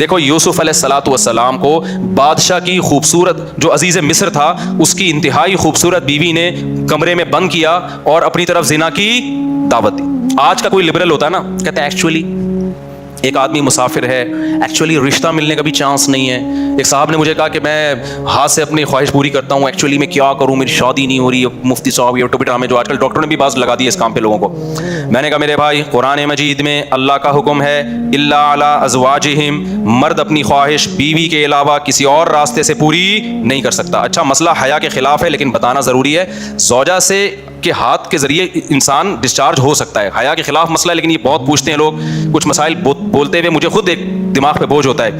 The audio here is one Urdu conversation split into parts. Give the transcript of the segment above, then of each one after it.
دیکھو یوسف علیہ الصلوۃ والسلام کو بادشاہ کی خوبصورت جو عزیز مصر تھا اس کی انتہائی خوبصورت بیوی نے کمرے میں بند کیا اور اپنی طرف زنا کی دعوت دی. آج کا کوئی لبرل ہوتا ہے نا, کہتا ہے ایکچولی ایک آدمی مسافر ہے, ایکچولی رشتہ ملنے کا بھی چانس نہیں ہے. ایک صاحب نے مجھے کہا کہ میں ہاتھ سے اپنی خواہش پوری کرتا ہوں, ایکچولی میں کیا کروں, میری شادی نہیں ہو رہی. مفتی صاحب یہ ٹوپی ڈرامے جو آج کل ڈاکٹروں نے بھی باز لگا دی ہے اس کام پہ لوگوں کو. میں نے کہا میرے بھائی قرآن مجید میں اللہ کا حکم ہے الا علی ازواجہم, مرد اپنی خواہش بیوی کے علاوہ کسی اور راستے سے پوری نہیں کر سکتا. اچھا مسئلہ حیا کے خلاف ہے لیکن بتانا ضروری ہے, زوجہ سے کے ہاتھ کے ذریعے انسان ڈسچارج ہو سکتا ہے. حیا کے خلاف مسئلہ ہے لیکن یہ بہت پوچھتے ہیں لوگ, کچھ مسائل بولتے ہوئے مجھے خود ایک دماغ پہ بوجھ ہوتا ہے.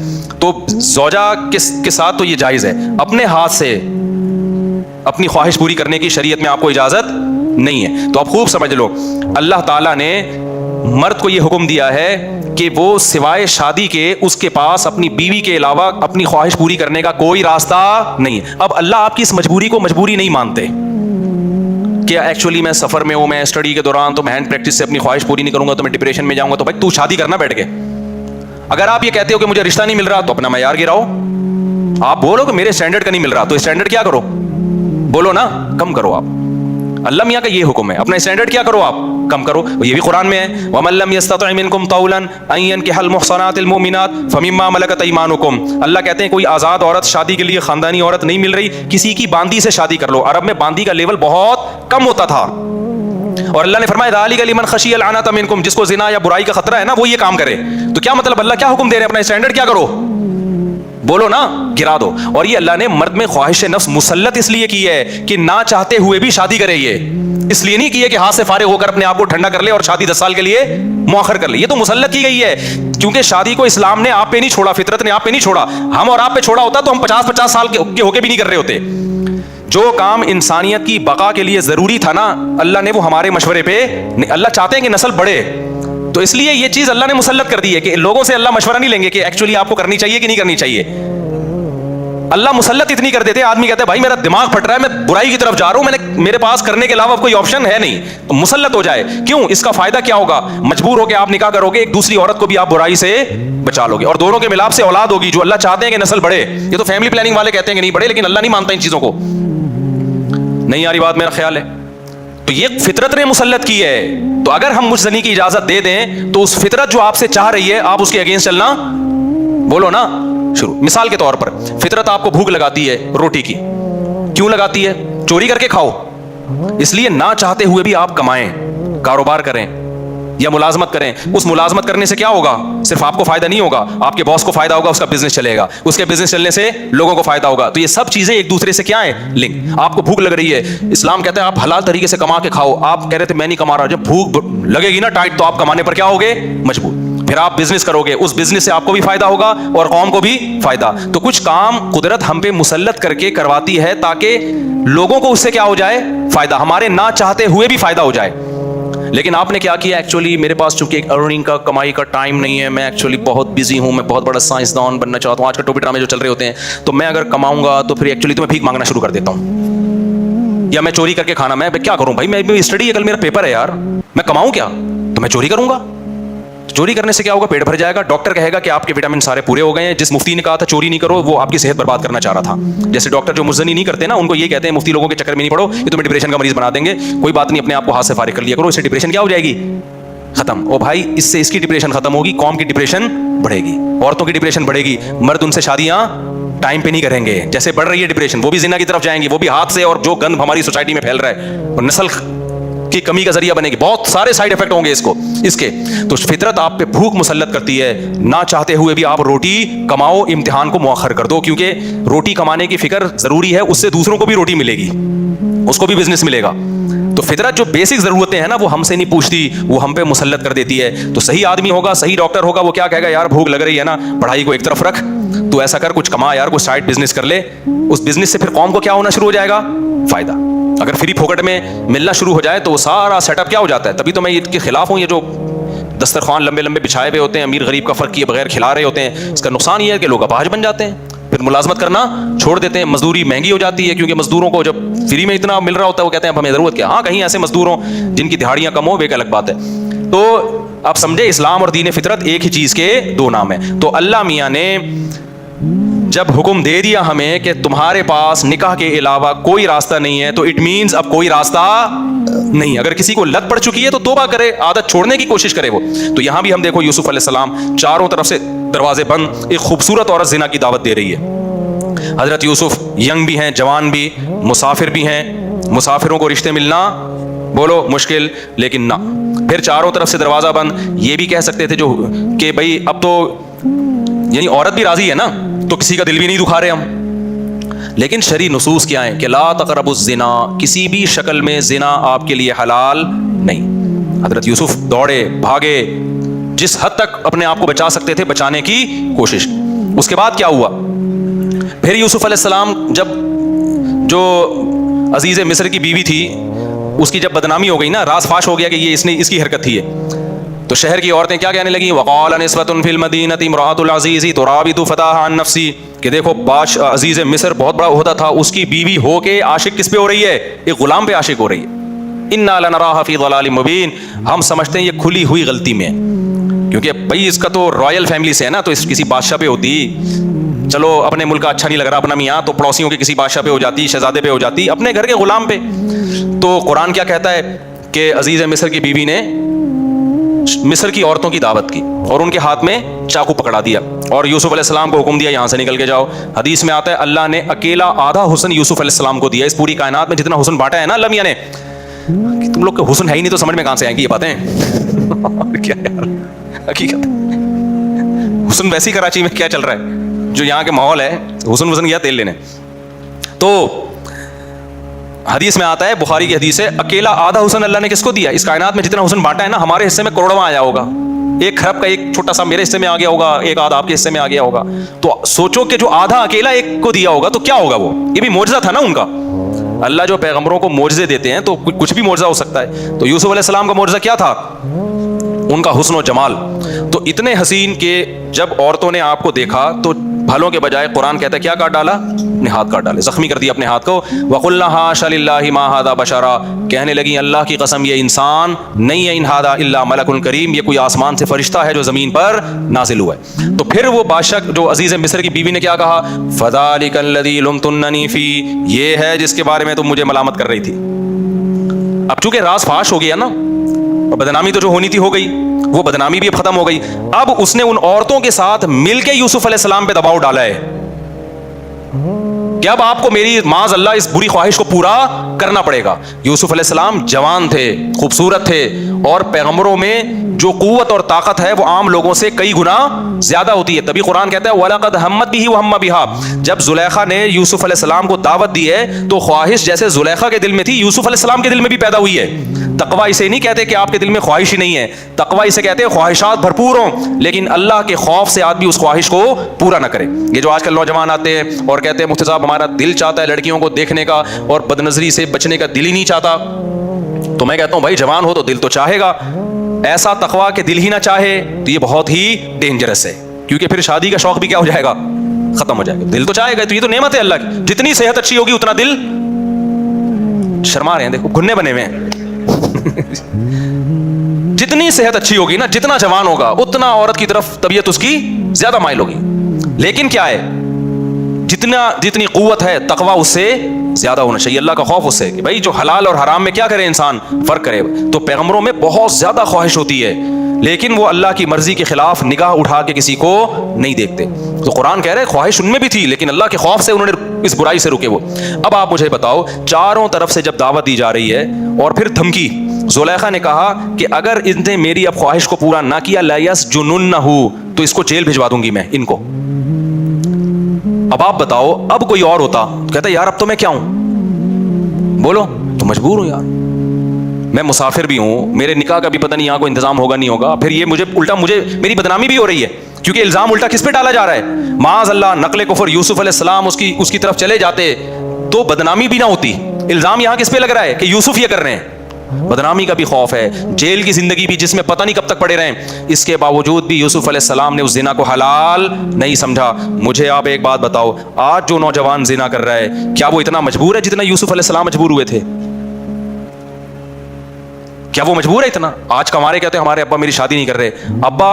تو زوجہ کے ساتھ تو یہ جائز ہے, اپنے ہاتھ سے اپنی خواہش پوری کرنے کی شریعت میں آپ کو اجازت نہیں ہے. تو آپ خوب سمجھ لو, اللہ تعالیٰ نے مرد کو یہ حکم دیا ہے کہ وہ سوائے شادی کے اس کے پاس اپنی بیوی کے علاوہ اپنی خواہش پوری کرنے کا کوئی راستہ نہیں ہے. اب اللہ آپ کی اس مجبوری کو مجبوری نہیں مانتے کہ ایکچولی میں سفر میں ہوں, میں اسٹڈی کے دوران تو میں ہینڈ پریکٹس سے اپنی خواہش پوری نہیں کروں گا تو میں ڈپریشن میں جاؤں گا. تو بھائی تو شادی کرنا بیٹھ کے. اگر آپ یہ کہتے ہو کہ مجھے رشتہ نہیں مل رہا تو اپنا معیار گراؤ. آپ بولو کہ میرے اسٹینڈرڈ کا نہیں مل رہا, تو اسٹینڈرڈ کیا کرو, بولو نا کم کرو. آپ اللہ میاں کا یہ حکم ہے, اپنا اسٹینڈرڈ کیا کرو, آپ کم کرو. یہ بھی قرآن میں ہے وَمَن لَّمْ يَسْتَطِعْ مِنكُمْ طَوْلًا أَن يَنكِحَ الْمُحْصَنَاتِ الْمُؤْمِنَاتِ فَمِمَّا مَلَكَتْ أَيْمَانُكُمْ. اللہ کہتے ہیں کوئی آزاد عورت شادی کے لیے خاندانی عورت نہیں مل رہی, کسی کی باندی سے شادی کر لو. عرب میں باندی کا لیول بہت کم ہوتا تھا, اور اللہ نے فرمایا ذَلِكَ لِمَنْ خَشِيَ الْعَنَةَ مِنكُمْ, جس کو زنا یا برائی کا خطرہ ہے نا وہ یہ کام کرے. تو کیا مطلب اللہ کیا حکم دے رہے ہیں, اپنا اسٹینڈرڈ کیا کرو, بولو نا گرا دو. اور یہ اللہ نے مرد میں خواہش نفس مسلط اس لیے کی ہے کہ نہ چاہتے ہوئے بھی شادی کرے. یہ اس لیے نہیں کی ہے کہ ہاتھ سے فارغ ہو کر اپنے آپ کو ٹھنڈا کر لے اور شادی 10 سال کے لیے مؤخر کر لے. یہ تو مسلط کی گئی ہے کیونکہ شادی کو اسلام نے آپ پہ نہیں چھوڑا, فطرت نے آپ پہ نہیں چھوڑا. ہم اور آپ پہ چھوڑا ہوتا تو ہم 50-50 سال کے ہو کے بھی نہیں کر رہے ہوتے. جو کام انسانیت کی بقا کے لیے ضروری تھا نا, اللہ نے وہ ہمارے مشورے پہ, اللہ چاہتے ہیں کہ نسل بڑھے, تو اس لیے یہ چیز اللہ نے مسلط کر دی ہے کہ لوگوں سے اللہ مشورہ نہیں لیں گے کہ ایکچولی آپ کو کرنی چاہیے کہ نہیں کرنی چاہیے. اللہ مسلط اتنی کر دیتے, آدمی کہتا ہے بھائی میرا دماغ پھٹ رہا ہے, میں برائی کی طرف جا رہا ہوں, میرے پاس کرنے کے علاوہ کوئی آپشن ہے نہیں, تو مسلط ہو جائے. کیوں, اس کا فائدہ کیا ہوگا, مجبور ہو کے آپ نکاح کرو گے, ایک دوسری عورت کو بھی آپ برائی سے بچا لو گے, اور دونوں کے ملاپ سے اولاد ہوگی جو اللہ چاہتے ہیں کہ نسل بڑھے. یہ تو فیملی پلاننگ والے کہتے ہیں کہ نہیں بڑھے, لیکن اللہ نہیں مانتا ان چیزوں کو. نہیں آ رہی بات, میرا خیال ہے. تو یہ فطرت نے مسلط کی ہے. تو اگر ہم مجھ زنی کی اجازت دے دیں تو اس فطرت جو آپ سے چاہ رہی ہے آپ اس کے اگینسٹ چلنا, بولو نا شروع. مثال کے طور پر فطرت آپ کو بھوک لگاتی ہے روٹی کی, کیوں لگاتی ہے, چوری کر کے کھاؤ. اس لیے نہ چاہتے ہوئے بھی آپ کمائیں, کاروبار کریں یا ملازمت کریں. اس ملازمت کرنے سے کیا ہوگا, صرف آپ کو فائدہ نہیں ہوگا, آپ کے باس کو فائدہ ہوگا, اس کا بزنس چلے گا, اس کے بزنس چلنے سے لوگوں کو فائدہ ہوگا. تو یہ سب چیزیں ایک دوسرے سے کیا ہیں, لنک. آپ کو بھوک لگ رہی ہے, اسلام کہتا ہے آپ حلال طریقے سے کما کے کھاؤ. آپ کہہ رہے تھے میں نہیں کما رہا, جب بھوک لگے گی نا ٹائٹ تو آپ کمانے پر کیا ہوگے, مجبور. پھر آپ بزنس کرو گے, اس بزنس سے آپ کو بھی فائدہ ہوگا اور قوم کو بھی فائدہ. تو کچھ کام قدرت ہم پہ مسلط کر کے کرواتی ہے تاکہ لوگوں کو اس سے کیا ہو جائے, فائدہ, ہمارے نہ چاہتے ہوئے بھی فائدہ ہو جائے. لیکن آپ نے کیا کیا, ایکچولی میرے پاس چونکہ ایک ارننگ کا, کمائی کا ٹائم نہیں ہے, میں ایکچولی بہت بزی ہوں, میں بہت بڑا سائنسدان بننا چاہتا ہوں. آج کل ٹوپی ڈرامے جو چل رہے ہوتے ہیں, تو میں اگر کماؤں گا تو پھر ایکچولی تو میں بھیک مانگنا شروع کر دیتا ہوں, یا میں چوری کر کے کھانا. میں کیا کروں بھائی, میں اسٹڈی ہے, کل میرا پیپر ہے یار, میں کماؤں کیا, تو میں چوری کروں گا. چوری کرنے سے کیا ہوگا, پیٹ بھر جائے گا. ڈاکٹر کہے گا کہ آپ کے وٹامن سارے پورے ہو گئے ہیں. جس مفتی نے کہا تھا چوری نہیں کرو, وہ آپ کی صحت برباد کرنا چاہ رہا تھا. جیسے ڈاکٹر جو مزنی نہیں کرتے نا, ان کو یہ کہتے ہیں مفتی لوگوں کے چکر میں نہیں پڑو, یہ تمہیں ڈپریشن کا مریض بنا دیں گے. کوئی بات نہیں, اپنے آپ کو ہاتھ سے فارغ کر لیا کرو, اس سے ڈپریشن کیا ہو جائے گی, ختم. او بھائی اس سے اس کی ڈپریشن ختم ہوگی, قوم کی ڈپریشن بڑھے گی, عورتوں کی ڈپریشن بڑھے گی. مرد ان سے شادیاں ٹائم پہ نہیں کریں گے, جیسے بڑھ رہی ہے ڈپریشن, وہ بھی زنا کی طرف جائیں گے, وہ بھی ہاتھ سے, اور جو گند ہماری سوسائٹی میں پھیل رہا ہے, اور نسل کی کمی کا ذریعہ بنے گی. بہت سارے سائیڈ افیکٹ ہوں گے اس کے. تو فطرت آپ پہ بھوک مسلط کرتی ہے, نہ چاہتے ہوئے بھی آپ روٹی کماؤ, امتحان کو مؤخر کر دو, کیونکہ روٹی کمانے کی فکر ضروری ہے, اس سے دوسروں کو بھی روٹی ملے گی, اس کو بھی بزنس ملے گا. تو فطرت جو بیسک ضرورتیں ہیں نا وہ ہم سے نہیں پوچھتی, وہ ہم پہ مسلط کر دیتی ہے. تو صحیح آدمی ہوگا, صحیح ڈاکٹر ہوگا, وہ کیا کہے گا, یار بھوک لگ رہی ہے نا, پڑھائی کو ایک طرف رکھ, تو ایسا کر کچھ کما یار, کوئی سائڈ بزنس کر لے. اس بزنس سے پھر قوم کو کیا ہونا شروع ہو جائے گا, فائدہ. اگر فری پھوکٹ میں ملنا شروع ہو جائے تو وہ سارا سیٹ اپ کیا ہو جاتا ہے. تبھی تو میں اس کے خلاف ہوں, یہ جو دسترخوان لمبے لمبے بچھائے ہوئے ہوتے ہیں, امیر غریب کا فرق کیے بغیر کھلا رہے ہوتے ہیں, اس کا نقصان یہ ہے کہ لوگ اپاہج بن جاتے ہیں, پھر ملازمت کرنا چھوڑ دیتے ہیں. مزدوری مہنگی ہو جاتی ہے, کیونکہ مزدوروں کو جب فری میں اتنا مل رہا ہوتا ہے وہ کہتے ہیں اب ہمیں ضرورت کیا. ہاں کہیں ایسے مزدور ہوں جن کی دہاڑیاں کم ہو, وہ ایک الگ بات ہے. تو اب سمجھے اسلام اور دین فطرت ایک ہی چیز کے دو نام ہیں. تو اللہ میاں نے جب حکم دے دیا ہمیں کہ تمہارے پاس نکاح کے علاوہ کوئی راستہ نہیں ہے تو اٹ مینز اب کوئی راستہ نہیں. اگر کسی کو لت پڑ چکی ہے تو توبہ کرے, عادت چھوڑنے کی کوشش کرے وہ. تو یہاں بھی ہم دیکھو یوسف علیہ السلام چاروں طرف سے دروازے بند, ایک خوبصورت عورت زنا کی دعوت دے رہی ہے. حضرت یوسف ینگ بھی ہیں, جوان بھی, مسافر بھی ہیں, مسافروں کو رشتے ملنا بولو مشکل, لیکن نہ, پھر چاروں طرف سے دروازہ بند. یہ بھی کہہ سکتے تھے جو کہ بھائی اب تو یعنی عورت بھی راضی ہے نا تو کسی کا دل بھی نہیں دکھا رہے ہم, لیکن شرعی نصوص کیا ہیں کہ لا تقربوا الزنا, کسی بھی شکل میں زنا آپ کے لیے حلال نہیں. حضرت یوسف دوڑے بھاگے, جس حد تک اپنے آپ کو بچا سکتے تھے بچانے کی کوشش. اس کے بعد کیا ہوا, پھر یوسف علیہ السلام جب جو عزیز مصر کی بیوی تھی اس کی جب بدنامی ہو گئی نا, راز فاش ہو گیا کہ یہ اس کی حرکت تھی, تو شہر کی عورتیں کیا کہنے لگیں, وقال نسوۃ فی المدینہ امرأۃ العزیز تراود فتاها عن نفسی, کہ دیکھو بادشاہ عزیز مصر بہت بڑا عہدہ تھا, اس کی بیوی ہو کے عاشق کس پہ ہو رہی ہے, ایک غلام پہ عاشق ہو رہی ہے. انا لنراها فی ضلال مبین, ہم سمجھتے ہیں یہ کھلی ہوئی غلطی میں, کیونکہ بھائی اس کا تو رائل فیملی سے ہے نا, تو اس کسی بادشاہ پہ ہوتی, چلو اپنے ملک کا اچھا نہیں لگ رہا اپنا میاں, تو پڑوسیوں کے کسی بادشاہ پہ ہو جاتی, شہزادے پہ ہو جاتی, اپنے گھر کے غلام پہ. تو قرآن کیا کہتا ہے کہ عزیز مصر کی بیوی نے مصر کی عورتوں کی دعوت کی اور ان کے ہاتھ میں چاقو پکڑا دیا اور یوسف علیہ السلام کو حکم دیا یہاں سے نکل کے جاؤ. حدیث میں آتا ہے اللہ نے اکیلا آدھا حسن یوسف علیہ السلام کو دیا. اس پوری کائنات میں جتنا حسن بانٹا ہے نا اللہ میاں نے, تم لوگ کے حسن ہے ہی نہیں تو سمجھ میں کہاں سے آئیں گی یہ باتیں. کیا یار حقیقت حسن ویسی کراچی میں کیا چل رہا ہے, جو یہاں کے ماحول ہے حسن گیا تیل لینے. تو حدیث میں آتا ہے, بخاری کی حدیث ہے, اکیلا آدھا حسن اللہ نے کس کو دیا. اس کائنات میں جتنا حسن بانٹا ہے نا, ہمارے حصے میں کروڑواں آیا ہوگا, ایک خراب کا ایک چھوٹا سا میرے حصے میں آ گیا ہوگا, ایک آدھا آپ کے حصے میں آ گیا ہوگا. تو سوچو کہ جو آدھا اکیلا ایک کو دیا ہوگا تو کیا ہوگا, وہ یہ بھی معجزہ تھا نا ان کا. اللہ جو پیغمبروں کو معجزے دیتے ہیں تو کچھ بھی معجزہ ہو سکتا ہے. تو یوسف علیہ السلام کا معجزہ کیا تھا, ان کا حسن و جمال. تو اتنے حسین کہ جب عورتوں نے آپ کو دیکھا تو بھلوں کے بجائے قرآن کہتا ہے کیا کاٹ ڈالا, اپنے ہاتھ کاٹ ڈالے, زخمی کر دیا اپنے ہاتھ کو. وَقُلْنَا حَاشَ لِلَّهِ مَا هَذَا بَشَرًا, کہنے لگی اللہ کی قسم یہ انسان نہیں ہے, ان هَذَا إِلَّا مَلَكٌ كَرِيمٌ, یہ کوئی آسمان سے فرشتہ ہے جو زمین پر نازل ہوا ہے. تو پھر وہ بادشاہ جو عزیز مصر کی بیوی نے کیا کہا, فَذَلِكَ الَّذِي لُمْتُنَّنِي فِيهِ, یہ ہے جس کے بارے میں تم مجھے ملامت کر رہی تھی. اب چونکہ راز فاش ہو گیا نا, اور بدنامی تو جو ہونی تھی ہو گئی, وہ بدنامی بھی اب ختم ہو گئی. اب اس نے ان عورتوں کے ساتھ مل کے یوسف علیہ السلام پہ دباؤ ڈالا ہے کہ اب آپ کو میری معاذ اللہ اس بری خواہش کو پورا کرنا پڑے گا. یوسف علیہ السلام جوان تھے, خوبصورت تھے, اور پیغمبروں میں جو قوت اور طاقت ہے وہ عام لوگوں سے کئی گنا زیادہ ہوتی ہے. تبھی قرآن کہتا ہے وَلَقَدْ هَمَّتْ بِهِ وَهَمَّ بِهَا, جب زلیخا نے یوسف علیہ السلام کو دعوت دی ہے تو خواہش جیسے زلیخا کے دل میں تھی یوسف علیہ السلام کے دل میں بھی پیدا ہوئی ہے. تقویٰ اسے نہیں کہتے کہ آپ کے دل میں خواہش ہی نہیں ہے, تقویٰ اسے کہتے ہیں خواہشات بھرپور ہوں لیکن اللہ کے خوف سے آدمی اس خواہش کو پورا نہ کرے. یہ جو آج کل نوجوان آتے ہیں اور کہتے ہیں مفتی صاحب ہمارا دل چاہتا ہے لڑکیوں کو دیکھنے کا اور بدنظری سے بچنے کا دل ہی نہیں چاہتا, تو میں کہتا ہوں بھائی جوان ہو تو دل تو چاہے گا. ایسا تقویٰ کہ دل ہی نہ چاہے تو یہ بہت ہی ڈینجرس ہے, کیونکہ پھر شادی کا شوق بھی کیا ہو جائے گا, ختم ہو جائے گا. دل تو چاہے گا, تو یہ تو نعمت ہے اللہ کی. جتنی صحت اچھی ہوگی اتنا دل, شرما رہے ہیں دیکھو گھننے بنے ہوئے ہیں, جتنی صحت اچھی ہوگی نا, جتنا جوان ہوگا اتنا عورت کی طرف طبیعت اس کی زیادہ مائل ہوگی. لیکن کیا ہے, جتنی قوت ہے تقویٰ اس سے زیادہ ہونا چاہیے, اللہ کا خوف اس سے کہ بھائی جو حلال اور حرام میں کیا کرے انسان, فرق کرے. تو پیغمبروں میں بہت زیادہ خواہش ہوتی ہے لیکن وہ اللہ کی مرضی کے خلاف نگاہ اٹھا کے کسی کو نہیں دیکھتے. تو قرآن کہہ رہے خواہش ان میں بھی تھی لیکن اللہ کے خوف سے انہوں نے اس برائی سے رکے وہ. اب آپ مجھے بتاؤ, چاروں طرف سے جب دعوت دی جا رہی ہے اور پھر دھمکی, زلیخا نے کہا کہ اگر ان نے میری اب خواہش کو پورا نہ کیا لَيَسْجُنُنَّهُ, تو اس کو جیل بھجوا دوں گی میں ان کو. اب آپ بتاؤ, اب کوئی اور ہوتا تو کہتا یار اب تو میں کیا ہوں, بولو تو مجبور ہوں یار, میں مسافر بھی ہوں, میرے نکاح کا بھی پتہ نہیں یہاں کو انتظام ہوگا نہیں ہوگا, پھر یہ مجھے الٹا میری بدنامی بھی ہو رہی ہے کیونکہ الزام الٹا کس پہ ڈالا جا رہا ہے, معاذ اللہ نقل کفر. یوسف علیہ السلام اس کی طرف چلے جاتے تو بدنامی بھی نہ ہوتی, الزام یہاں کس پہ لگ رہا ہے کہ یوسف یہ کر رہے ہیں. بدنامی کا بھی خوف ہے, جیل کی زندگی بھی جس میں پتہ نہیں کب تک پڑے رہیں. اس کے باوجود بھی یوسف علیہ السلام نے اس زنا کو حلال نہیں سمجھا. مجھے آپ ایک بات بتاؤ, آج جو نوجوان زنا کر رہا ہے کیا وہ اتنا مجبور ہے جتنا یوسف علیہ السلام مجبور ہوئے تھے؟ کیا وہ مجبور ہے اتنا؟ آج کمارے کہتے ہیں ہمارے ابا میری شادی نہیں کر رہے. ابا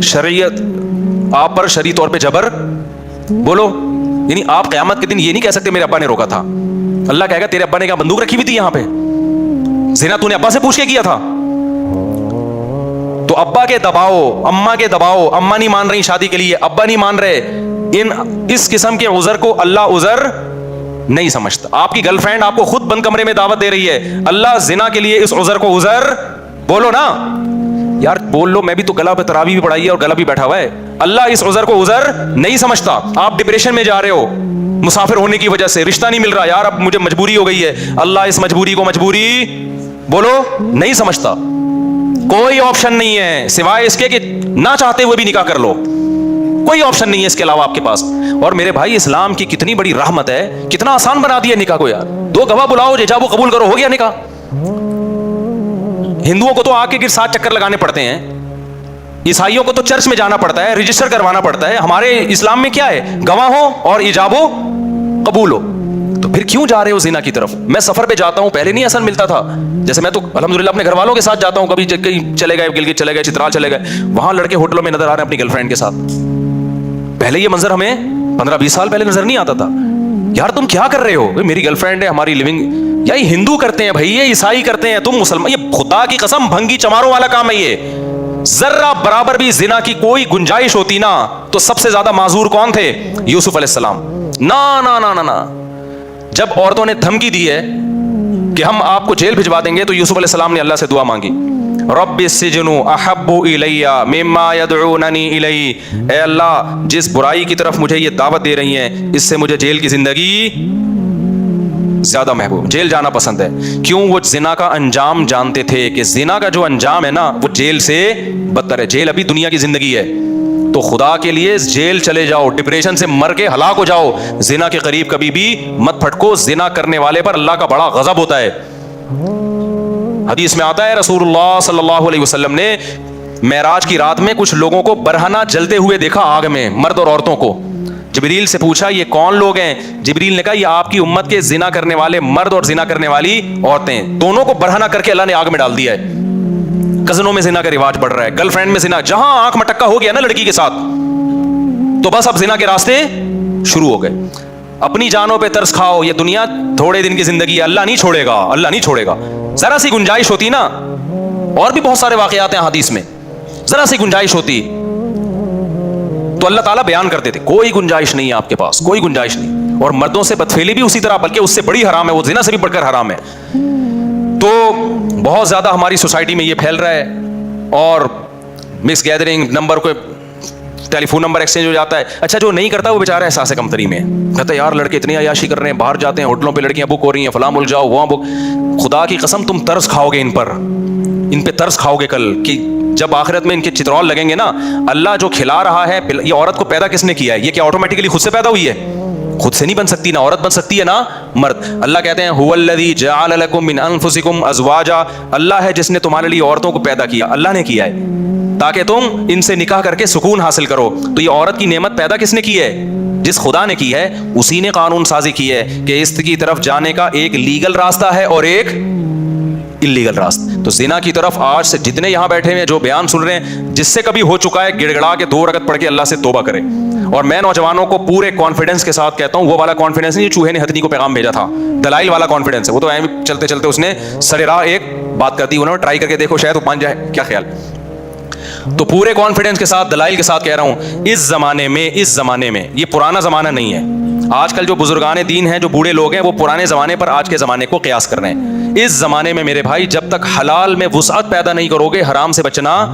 شریعت آپ پر شرعی طور پہ جبر بولو, یعنی آپ قیامت کے دن یہ نہیں کہہ سکتے میرے ابا نے روکا تھا. اللہ کہے گا تیرے ابا نے کیا بندوق رکھی ہوئی تھی یہاں پہ؟ زنا تو نے ابا سے پوچھ کے کیا تھا؟ تو ابا کے دباؤ, اما کے دباؤ, اما نہیں مان رہی شادی کے لیے, ابا نہیں مان رہے, اس قسم کے عذر کو اللہ عذر نہیں سمجھتا. آپ کی گرل فرینڈ آپ کو خود بند کمرے میں دعوت دے رہی ہے, اللہ زنا کے لیے اس عذر کو عذر بولو نا یار, بول لو. میں بھی تو گلا پہ تراویح بھی پڑھائی ہے اور گلا بھی بیٹھا ہوا ہے. اللہ اس عذر کو عذر نہیں سمجھتا. آپ ڈپریشن میں جا رہے ہو مسافر ہونے کی وجہ سے, رشتہ نہیں مل رہا, یار اب مجھے مجبوری ہو گئی ہے, اللہ اس مجبوری کو مجبوری بولو نہیں سمجھتا. کوئی آپشن نہیں ہے سوائے اس کے کہ نہ چاہتے ہوئے بھی نکاح کر لو, کوئی آپشن نہیں ہے اس کے علاوہ آپ کے پاس. اور میرے بھائی اسلام کی کتنی بڑی رحمت ہے, کتنا آسان بنا دیا نکاح کو یار. 2 گواہ بلاؤ, جب وہ قبول کرو, ہو گیا نکاح. ہندوؤں کو تو آگ کے گر 7 چکر لگانے پڑتے ہیں, عیسائیوں کو تو چرچ میں جانا پڑتا ہے, رجسٹر کروانا پڑتا ہے. ہمارے اسلام میں کیا ہے؟ گواہ ہو اور ایجاب ہو قبول ہو. تو پھر کیوں جا رہے ہو زنا کی طرف؟ میں سفر پہ جاتا ہوں, پہلے نہیں احسان ملتا تھا. جیسے میں تو الحمدللہ اپنے گھر والوں کے ساتھ جاتا ہوں, کبھی کہیں چلے گئے, گلگت چلے گئے, چترال چلے گئے, وہاں لڑکے ہوٹلوں میں نظر آ رہے ہیں اپنی گرل فرینڈ کے ساتھ. پہلے یہ منظر ہمیں 15-20 سال پہلے نظر نہیں آتا تھا. یار تم کیا کر رہے ہو؟ میری گرل فرینڈ ہے, ہماری لیونگ. یا یہ ہندو کرتے ہیں بھائی, یہ عیسائی کرتے ہیں, تم مسلمان. یہ خدا کی قسم بھنگی چماروں والا کام ہے یہ. ذرہ برابر بھی زنا کی کوئی گنجائش ہوتی نا تو سب سے زیادہ معذور کون تھے؟ یوسف علیہ السلام. نا جب عورتوں نے دھمکی دی ہے کہ ہم آپ کو جیل بھجوا دیں گے, تو یوسف علیہ السلام نے اللہ سے دعا مانگی, رب السجن احب الی مما یدعوننی الی. اے اللہ, جس برائی کی طرف مجھے یہ دعوت دے رہی ہیں, اس سے مجھے جیل کی زندگی زیادہ محبوب, جیل جانا پسند ہے. کیوں؟ وہ زنا کا انجام جانتے تھے کہ زنا کا جو انجام ہے نا وہ جیل سے بدتر ہے. جیل ابھی دنیا کی زندگی ہے, تو خدا کے لیے جیل چلے جاؤ, ڈپریشن سے مر کے ہلاک ہو جاؤ, زنا کے قریب کبھی بھی مت پھٹکو. زنا کرنے والے پر اللہ کا بڑا غضب ہوتا ہے. حدیث میں آتا ہے رسول اللہ صلی اللہ علیہ وسلم نے معراج کی رات میں کچھ لوگوں کو برہنہ جلتے ہوئے دیکھا آگ میں, مرد اور عورتوں کو. جبریل سے پوچھا یہ کون لوگ ہیں؟ جبریل نے کہا یہ آپ کی امت کے زنا کرنے والے مرد اور زنا کرنے والی عورتیں, دونوں کو برہنہ کر کے اللہ نے آگ میں ڈال دیا ہے. کزنوں میں زنا کا رواج بڑھ رہا ہے, گرل فرینڈ میں زنا, جہاں آنکھ مٹکا ہو گیا نا لڑکی کے ساتھ, تو بس اب زنا کے راستے شروع ہو گئے. اپنی جانوں پہ ترس کھاؤ, یہ دنیا تھوڑے دن کی زندگی ہے, اللہ نہیں چھوڑے گا, اللہ نہیں چھوڑے گا. ذرا سی گنجائش ہوتی نا, اور بھی بہت سارے واقعات ہیں حدیث میں, ذرا سی گنجائش ہوتی تو اللہ تعالیٰ بیان کرتے تھے کوئی گنجائش نہیں ہے آپ کے پاس, کوئی گنجائش نہیں. اور مردوں سے بدفعلی بھی اسی طرح, بلکہ اس سے بڑی حرام ہے, وہ زنا سے بھی بڑھ کر حرام ہے. تو بہت زیادہ ہماری سوسائٹی میں یہ پھیل رہا ہے, اور مکس گیدرنگ, نمبر کو ٹیلی فون نمبر ایکسچینج ہو جاتا ہے. اچھا جو نہیں کرتا وہ بیچارہ احساس کمتری میں کہتا ہے یار لڑکے اتنی عیاشی کر رہے ہیں, باہر جاتے ہیں ہوٹلوں پہ لڑکیاں بک ہو رہی ہیں, فلاں ملک جاؤ وہاں بک. خدا کی قسم تم ترس کھاؤ گے ان پر, ان پہ ترس کھاؤ گے کل, کہ جب آخرت میں ان کے چترول لگیں گے نا, اللہ جو کھلا رہا ہے, یہ عورت کو پیدا کس نے کیا ہے؟ یہ کیا آٹومیٹکلی خود سے پیدا ہوئی ہے؟ خود سے نہیں بن سکتی, نہ عورت بن سکتی ہے نہ مرد. اللہ کہتے ہیں هو الذی جعل لکم من انفسکم ازواجا, اللہ ہے جس نے تمہارے لیے عورتوں کو پیدا کیا, اللہ نے کیا ہے تاکہ تم ان سے نکاح کر کے سکون حاصل کرو. تو یہ عورت کی نعمت پیدا کس نے کی ہے؟ جس خدا نے کی ہے, اسی نے قانون سازی کی ہے کہ اس کی طرف جانے کا ایک لیگل راستہ ہے اور ایک اللیگل راستہ. تو زنا کی طرف آج سے جتنے یہاں بیٹھے ہیں جو بیان سن رہے ہیں, جس سے کبھی ہو چکا ہے گڑ گڑا کے 2 رکعت پڑھ کے اللہ سے توبہ کرے. اور میں نوجوانوں کو پورے کانفیڈنس کے ساتھ کہتا ہوں, وہ والا کانفیڈنس نہیں جو چوہے نے ہتھنی کو پیغام بھیجا تھا, دلائل والا کانفیڈنس ہے. وہ تو ایم چلتے چلتے اس نے سر راہ ایک بات کر دی, انہوں نے ٹرائی کر کے دیکھو شاید وہ مان جائے, کیا خیال. تو پورے کانفیڈنس کے ساتھ دلائل کے ساتھ کہہ رہا ہوں, اس زمانے میں یہ پرانا زمانہ نہیں ہے. آج کل جو بزرگان دین ہیں, جو بوڑھے لوگ ہیں, وہ پرانے زمانے پر آج کے زمانے کو قیاس کر رہے ہیں. اس زمانے میں میرے بھائی جب تک حلال میں وسعت پیدا نہیں کرو گے, حرام سے بچنا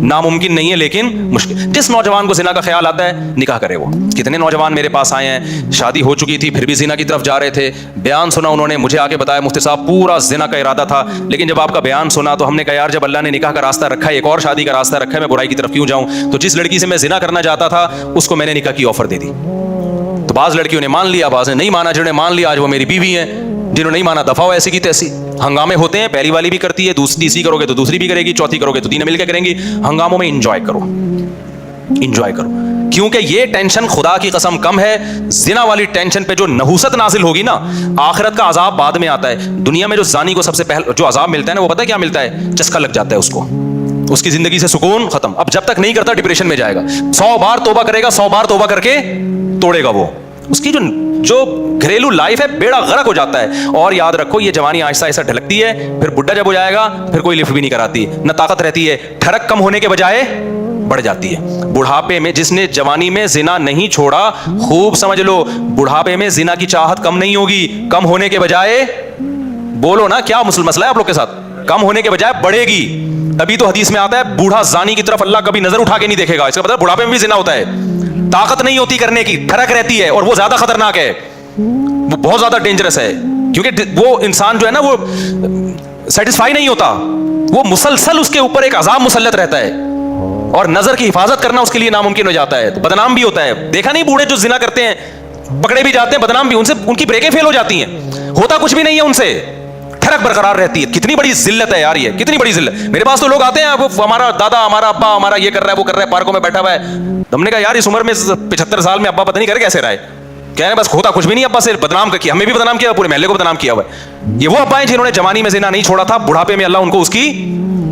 ناممکن نہیں ہے لیکن مشکل. جس نوجوان کو زنا کا خیال آتا ہے نکاح کرے. وہ کتنے نوجوان میرے پاس آئے ہیں, شادی ہو چکی تھی پھر بھی زنا کی طرف جا رہے تھے, بیان سنا انہوں نے, مجھے آگے بتایا مفتی صاحب پورا زنا کا ارادہ تھا, لیکن جب آپ کا بیان سنا تو ہم نے کہا یار جب اللہ نے نکاح کا راستہ رکھا ہے, ایک اور شادی کا راستہ رکھا ہے, میں برائی کی طرف کیوں جاؤں. تو جس لڑکی سے میں زنا کرنا چاہتا تھا اس کو میں نے نکاح کی آفر دے دی. تو بعض لڑکیوں نے مان لیا, بعض نے نہیں مانا. جنہوں نے مان لیا آج وہ میری بیوی ہیں, جنہوں نے نہیں مانا دفعہ ہو ایسی کی تیسی. ہنگامے ہوتے ہیں, پہلی والی بھی کرتی ہے, تیسری کرو گے تو دوسری بھی کرے گی, چوتھی کرو گے تو 3 مل کے کریں گی. ہنگاموں میں انجوائے کرو. کیونکہ یہ ٹینشن خدا کی قسم کم ہے. زنا والی ٹینشن پہ جو نحوست نازل ہوگی نا, آخرت کا عذاب بعد میں آتا ہے. دنیا میں جو زانی کو سب سے پہلے جو عذاب ملتا ہے نا, وہ پتہ ہے کیا ملتا ہے؟ چسکا لگ جاتا ہے اس کو, اس کی زندگی سے سکون ختم. اب جب تک نہیں کرتا ڈپریشن میں جائے گا. 100 بار توبہ کرے گا, 100 بار توبہ کر کے توڑے گا. وہ اس کی جو گھریلو لائف ہے بیڑا غرق ہو جاتا ہے. اور یاد رکھو یہ جوانی آہستہ آہستہ ڈھلکتی ہے, پھر بڈھا جب ہو جائے گا پھر کوئی لفٹ بھی نہیں کراتی, نہ طاقت رہتی ہے, ٹھڑک کم ہونے کے بجائے بڑھ جاتی ہے. بڑھاپے میں جس نے جوانی میں زنا نہیں چھوڑا, خوب سمجھ لو بڑھاپے میں زنا کی چاہت کم نہیں ہوگی, کم ہونے کے بجائے, بولو نا کیا مسئلہ ہے آپ لوگ کے ساتھ, کم ہونے کے بجائے بڑھے گی. تبھی تو حدیث میں آتا ہے بوڑھا زانی کی طرف اللہ کبھی نظر اٹھا کے نہیں دیکھے گا. اس کا مطلب بڑھاپے میں بھی زنا ہوتا ہے, طاقت نہیں ہوتی کرنے کی, ٹھڑک رہتی ہے, اور وہ زیادہ خطرناک ہے, وہ بہت زیادہ ڈینجرس ہے. کیونکہ وہ انسان جو ہے نا وہ سیٹسفائی نہیں ہوتا, وہ مسلسل اس کے اوپر ایک عذاب مسلط رہتا ہے, اور نظر کی حفاظت کرنا اس کے لیے ناممکن ہو جاتا ہے. تو بدنام بھی ہوتا ہے. دیکھا نہیں بوڑھے جو زنا کرتے ہیں پکڑے بھی جاتے ہیں, بدنام بھی, ان سے ان کی بریکیں فیل ہو جاتی ہیں, ہوتا کچھ بھی نہیں ہے ان سے, ٹھڑک برقرار رہتی ہے. کتنی بڑی ذلت ہے یار, یہ کتنی بڑی ذلت. میرے پاس تو لوگ آتے ہیں, وہ ہمارا دادا, ہمارا ابا, ہمارا یہ کر رہا ہے, وہ کر رہا ہے, پارکوں میں بیٹھا ہوا ہے. ہم نے کہا یار اس عمر میں 75 سال میں ابا پتہ نہیں کر کیسے رہا ہے. کہہ رہے ہیں بس ہوتا کچھ بھی نہیں, ابا سے بدنام کیا, ہمیں بھی بدنام کیا, پورے محلے کو بدنام کیا ہوا ہے. یہ وہ ابا ہیں جنہوں نے جوانی میں زنا نہیں چھوڑا تھا, بڑھاپے میں اللہ ان کو اس کی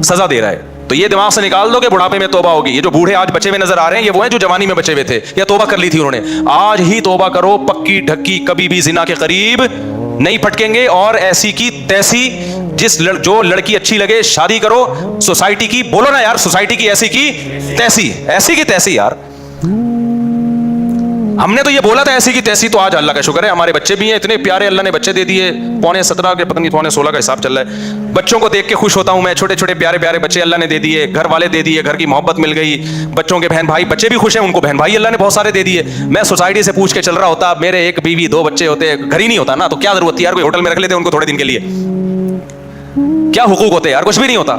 سزا دے رہا ہے. تو یہ دماغ سے نکال دو کہ بڑھاپے میں توبہ ہوگی. یہ جو بوڑھے آج بچے ہوئے نظر آ رہے ہیں یہ وہ ہیں جو جوانی میں بچے ہوئے تھے یا توبہ کر لی تھی انہوں نے. آج ہی توبہ کرو, پکی ڈھکی, کبھی بھی زنا کے قریب نہیں پھٹکیں گے. اور ایسی کی تیسی, جو لڑکی اچھی لگے شادی کرو. سوسائٹی کی بولو نا یار, سوسائٹی کی ایسی کی تیسی, ایسی کی تیسی یار. ہم نے تو یہ بولا تھا ایسی کی تیسی, تو آج اللہ کا شکر ہے ہمارے بچے بھی ہیں اتنے پیارے, اللہ نے بچے دے دیے. 17.5 کے پتہ نہیں 16.5 کا حساب چل رہا ہے. بچوں کو دیکھ کے خوش ہوتا ہوں میں, چھوٹے چھوٹے پیارے پیارے بچے اللہ نے دے دیے, گھر والے دے دیے, گھر کی محبت مل گئی. بچوں کے بہن بھائی, بچے بھی خوش ہیں, ان کو بہن بھائی اللہ نے بہت سارے دے دیے. میں سوسائٹی سے پوچھ کے چل رہا ہوتا, میرے ایک بیوی 2 بچے ہوتے, گھر ہی نہیں ہوتا نا, تو کیا ضرورت تھی یار, کوئی ہوٹل میں رکھ لیتے ان کو تھوڑے دن کے لیے, کیا حقوق ہوتے یار, کچھ بھی نہیں ہوتا.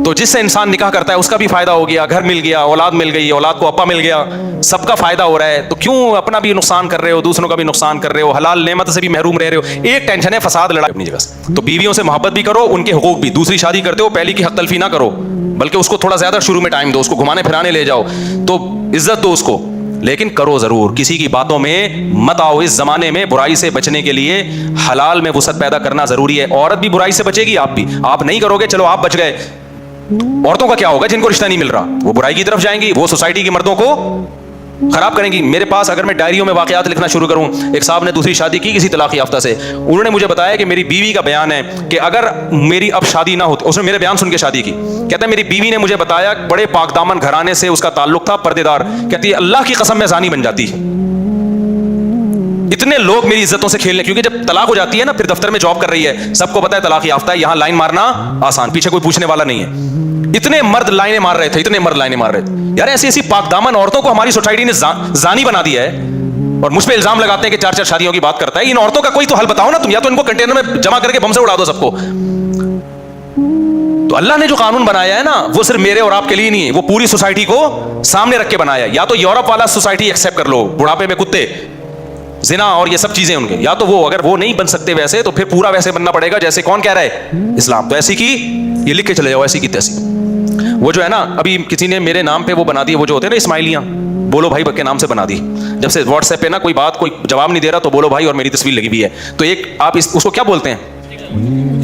تو جس سے انسان نکاح کرتا ہے اس کا بھی فائدہ ہو گیا, گھر مل گیا, اولاد مل گئی, اولاد کو ابا مل گیا, سب کا فائدہ ہو رہا ہے. تو کیوں اپنا بھی نقصان کر رہے ہو, دوسروں کا بھی نقصان کر رہے ہو, حلال نعمت سے بھی محروم رہ رہے ہو. ایک ٹینشن ہے فساد, لڑائی اپنی جگہ سے. تو بیویوں سے محبت بھی کرو, ان کے حقوق بھی. دوسری شادی کرتے ہو پہلی کی حق تلفی نہ کرو, بلکہ اس کو تھوڑا زیادہ شروع میں ٹائم دو, اس کو گھمانے پھرانے لے جاؤ, تو عزت دو اس کو, لیکن کرو ضرور. کسی کی باتوں میں مت آؤ. اس زمانے میں برائی سے بچنے کے لیے حلال میں وسعت پیدا کرنا ضروری ہے. عورت بھی برائی سے بچے گی, آپ بھی. آپ نہیں کرو گے, چلو آپ بچ گئے, عورتوں کا کیا ہوگا جن کو رشتہ نہیں مل رہا, وہ برائی کی طرف جائیں گی, وہ سوسائٹی کے مردوں کو خراب کریں گی. میرے پاس اگر میں ڈائریوں میں واقعات لکھنا شروع کروں, ایک صاحب نے دوسری شادی کی کسی طلاق یافتہ سے, انہوں نے مجھے بتایا کہ میری بیوی کا بیان ہے کہ اگر میری اب شادی نہ ہوتی, اس نے میرے بیان سن کے شادی کی, کہتا ہے میری بیوی نے مجھے بتایا بڑے پاک دامن گھرانے سے اس کا تعلق تھا, پردے دار, کہتی ہے اللہ کی قسم میں زانی بن جاتی. اتنے لوگ میری عزتوں سے کھیلنے, کیونکہ جب طلاق ہو جاتی ہے نا, پھر دفتر میں جاب کر رہی ہے, سب کو پتا ہے طلاق یافتہ ہے, یہاں لائن مارنا آسان, پیچھے کوئی پوچھنے والا نہیں ہے. اتنے مرد لائنیں مار رہے تھے, اتنے مرد لائنیں مار رہے تھے یار. ایسی ایسی پاک دامن عورتوں کو ہماری سوسائٹی نے زانی بنا دیا ہے, اور مجھ پہ الزام لگاتے ہیں کہ 4 شادیوں کی بات کرتا ہے. ان عورتوں کا کوئی تو حل بتاؤ نا تم, یا تو ان کو کنٹینر میں جمع کر کے بم سے اڑا دو سب کو. تو اللہ نے جو قانون بنایا ہے نا, وہ صرف میرے اور آپ کے لیے نہیں ہے, وہ پوری سوسائٹی کو سامنے رکھ کے بنایا. یا تو یورپ والا سوسائٹی ایکسیپٹ کر لو, بڑھاپے میں کتے, زنا اور یہ سب چیزیں ان کے, یا تو وہ اگر وہ نہیں بن سکتے ویسے, تو پھر پورا ویسے بننا پڑے گا جیسے کون کہہ رہا ہے, اسلام. تو ایسی کی یہ لکھ کے چلے جاؤ, ایسی کی تیسی. وہ جو ہے نا, ابھی کسی نے میرے نام پہ وہ بنا دی, وہ جو ہوتے ہیں نا اسماعیلیاں, بولو بھائی کے نام سے بنا دی. جب سے واٹس ایپ پہ نا کوئی بات کوئی جواب نہیں دے رہا, تو بولو بھائی اور میری تصویر لگی ہوئی ہے, تو ایک آپ اس کو کیا بولتے ہیں,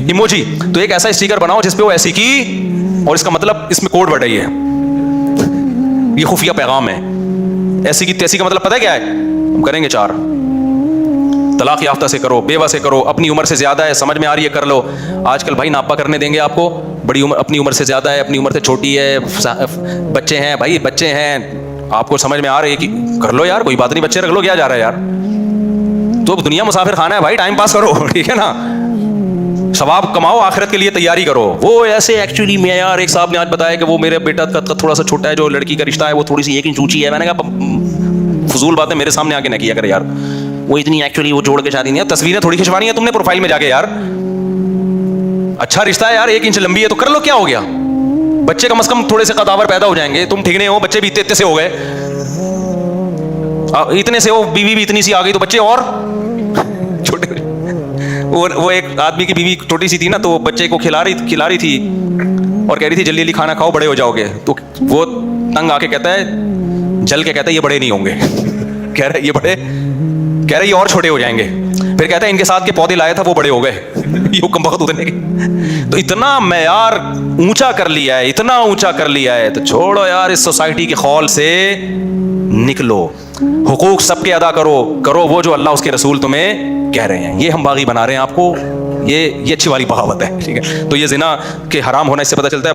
ایموجی. تو ایک ایسا اسٹیکر بناؤ جس پہ وہ ایسی کی, اور اس کا مطلب اس میں کوڈ ورڈ ہے, یہ خفیہ پیغام ہے. ایسی کی تیسی کا مطلب پتہ ہے کیا ہے, ہم کریں گے 4. طلاق یافتہ سے کرو, بیوہ سے کرو, اپنی عمر سے زیادہ ہے, سمجھ میں آ رہی ہے کر لو. آج کل بھائی ناپا کرنے دیں گے آپ کو, بڑی عمر, اپنی عمر سے زیادہ ہے, اپنی عمر سے چھوٹی ہے, بچے ہیں بھائی, بچے ہیں, آپ کو سمجھ میں آ رہی ہے کہ کر لو یار, کوئی بات نہیں, بچے رکھ لو, کیا جا رہا ہے یار. تو دنیا مسافر خانہ ہے بھائی, ٹائم پاس کرو, ٹھیک ہے نا, ثواب کماؤ, آخرت کے لیے تیاری کرو. وہ ایسے ایکچولی میں یار, ایک صاحب نے آج بتایا کہ وہ میرے بیٹا کا تھوڑا سا چھوٹا ہے, جو لڑکی کا رشتہ ہے وہ تھوڑی سی 1 انچ اونچی ہے. میں نے کہا فضول باتیں میرے سامنے آ کے نہ کیا کرے یار, وہ اتنی ایکچولی وہ جوڑ کے شادی نہیں ہے, تصویریں تھوڑی کھنچوانی ہے تم نے پروفائل میں جا کے یار. اچھا رشتہ ہے یار, 1 انچ لمبی ہے تو کر لو, کیا ہو گیا. بچے کم از کم تھوڑے سے قداور پیدا ہو جائیں گے, تم ٹھیک نہیں ہو, بچے بھی اتنے سے ہو گئے, اتنے سے ہو, بیوی بھی اتنی سی آ گئی, تو بچے اور چھوٹے. وہ ایک آدمی کی بیوی چھوٹی سی تھی نا, تو بچے کو کھلا رہی تھی اور کہہ رہی تھی جلدی جلدی کھانا کھاؤ, بڑے ہو جاؤ گے. تو وہ تنگ آ کے کہتا ہے چل کے کہتا ہے یہ بڑے نہیں ہوں گے. کہہ رہا ہے یہ بڑے, کہہ رہا ہے یہ اور چھوٹے ہو جائیں گے. پھر کہتا ہے ان کے ساتھ کے پودے لائے تھا وہ بڑے ہو گئے. یہ کم وقت اتنے کے. تو اتنا معیار اونچا کر لیا ہے, اتنا اونچا کر لیا ہے, تو چھوڑو یار اس سوسائٹی کے خول سے نکلو. حقوق سب کے ادا کرو وہ جو اللہ اس کے رسول تمہیں کہہ رہے ہیں. یہ ہم باغی بنا رہے ہیں آپ کو, یہ اچھی والی بغاوت ہے. ٹھیک ہے, تو یہ زنا کے حرام ہونا اس سے پتہ چلتا ہے.